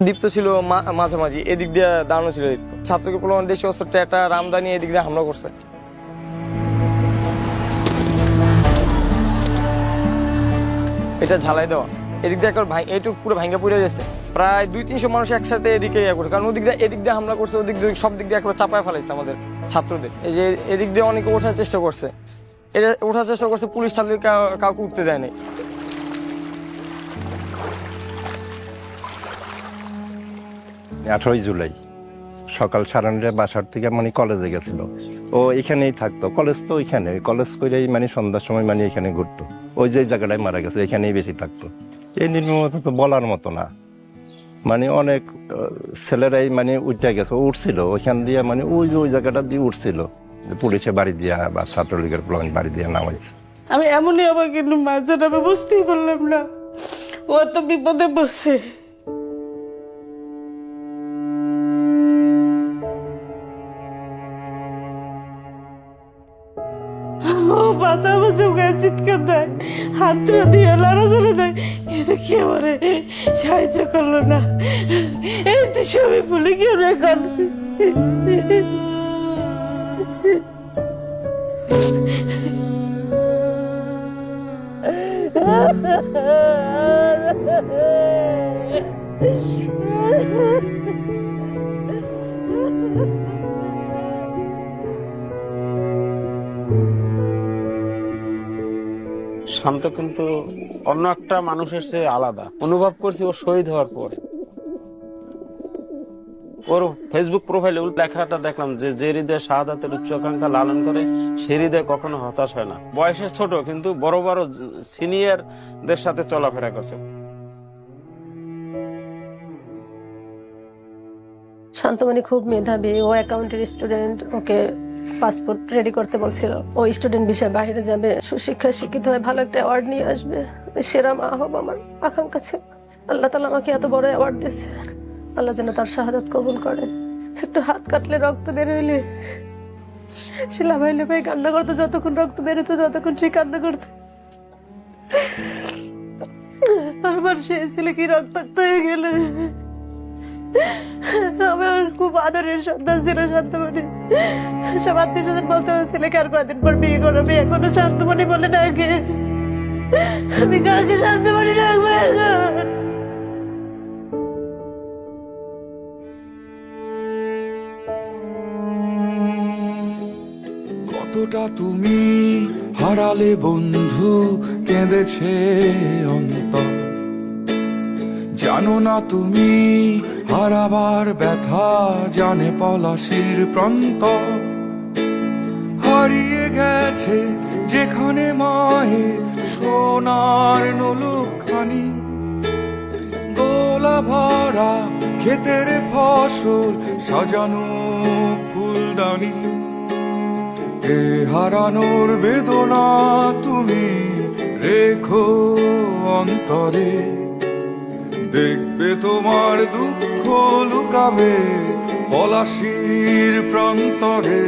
দীপ্ত ছিল মাঝামাঝি, এদিক দিয়ে দাঁড়ানো ছিল দীপ্ত। ছাত্রকে প্রলোভন দেশি অস্ত্র টেটা রামদানি এদিক দিয়ে হামলা করছে। এটা ঝালাই দেওয়া, এদিক দিয়ে একবার এইটুকু পুরো ভাঙ্গা পড়ে গেছে। প্রায় 200-300 মানুষ একসাথে এদিকে করছে, কারণ এদিক দিয়ে হামলা করছে, ওদিক দিয়ে সব দিক দিয়ে একবার চাপায় ফেলাইছে আমাদের ছাত্রদের। এই যে এদিক দিয়ে অনেকে ওঠার চেষ্টা করছে, এটা ওঠার চেষ্টা করছে, পুলিশ ছাত্র কাউকে উঠতে দেয় নাই। 18 জুলাই সকাল 9:30 বাসার থেকে মানে কলেজে গেছিল। ও এখানেই থাকতো, কলেজ তো ওইখানে, কলেজ করেই মানে সন্ধ্যার সময় মানে এখানে ঘুরতো। ওই যে জায়গাটায় মারা গেছে এখানেই বেশি থাকতো। এই নির্মমতা তো বলার মতো না, মানে অনেক ছেলেরাই মানে উঠে গেছে, উঠছিল ওইখান দিয়ে, মানে ওই যে ওই জায়গাটা দিয়ে উঠছিল, পুলিশে বাড়ি দিয়া বা ছাত্রলীগের বাড়ি দিয়ে নামাইছে। আমি এমনই আবার কিন্তু মাঝে আমি বুঝতেই পারলাম না ও তো বিপদে বসে। ও বাঁচা বাঁচা গায়ে চিৎকার দেয়, হাতটা দিয়ে লড়াচড়ে দেয়, কিন্তু কেউ ওরে সাহায্য করলো না। এই তো সবই ভুলে গিয়ে এখন শান্ত কিন্তু অন্য একটা মানুষের চেয়ে আলাদা অনুভব করছি ও শহীদ হওয়ার পরে। ওর ফেসবুক প্রোফাইলে লেখাটা দেখলাম যে হৃদয়ে শাহাদাতের উচ্চাকাঙ্ক্ষা লালন করে সে হৃদয়ে কখনো হতাশ হয় না। বয়সে ছোট কিন্তু বড় বড় সিনিয়রদের সাথে চলাফেরা করছে। শান্তমণি খুব মেধাবী, ও অ্যাকাউন্টের স্টুডেন্ট, ওকে পাসপোর্ট রেডি করতে বলছিল। ও স্টুডেন্ট বিষয়ে বাইরে যাবে, সুশিক্ষায় শিক্ষিত হয়ে ভালো একটা অ্যাওয়ার্ড নিয়ে আসবে, সেরা মা হব আমার আকাঙ্ক্ষা ছিল। আল্লাহ তাআলা আমাকে এত বড় অ্যাওয়ার্ড দিয়েছে, আল্লাহ যেন তার শাহাদাত কবুল করে। একটু হাত কাটলে রক্ত বের হইলে সে লাভাই লাভাই কান্না করতো, যতক্ষণ রক্ত বেরোতো ততক্ষণ সে কান্না করতো। আমার সেই ছেলে কি রক্তাক্ত হয়ে গেলে। আমার খুব আদরের সন্তান ছিল শান্তমণি। সব আত্মীয়স্বজন বলতে ছেলেকে আর কদিন পর বিয়ে করবে, এখনো শান্তমণি বলে ডাকে। আমি কাকে শান্তমণি ডাকবো এখন? কতটা তুমি হারালে বন্ধু, কেঁদেছে অন্তর। জানো না তুমি হারাবার ব্যথা, জানে পলাশির প্রান্ত। হারিয়ে গেছে যেখানে মায়ের সোনার নলুকখানি, গোলা ভরা ক্ষেতের ফসল, সাজানো ফুলদানি। এ হারানোর বেদনা তুমি রেখো অন্তরে, দেখবে তোমার দুঃখ লুকাবে পলাশির প্রান্তরে।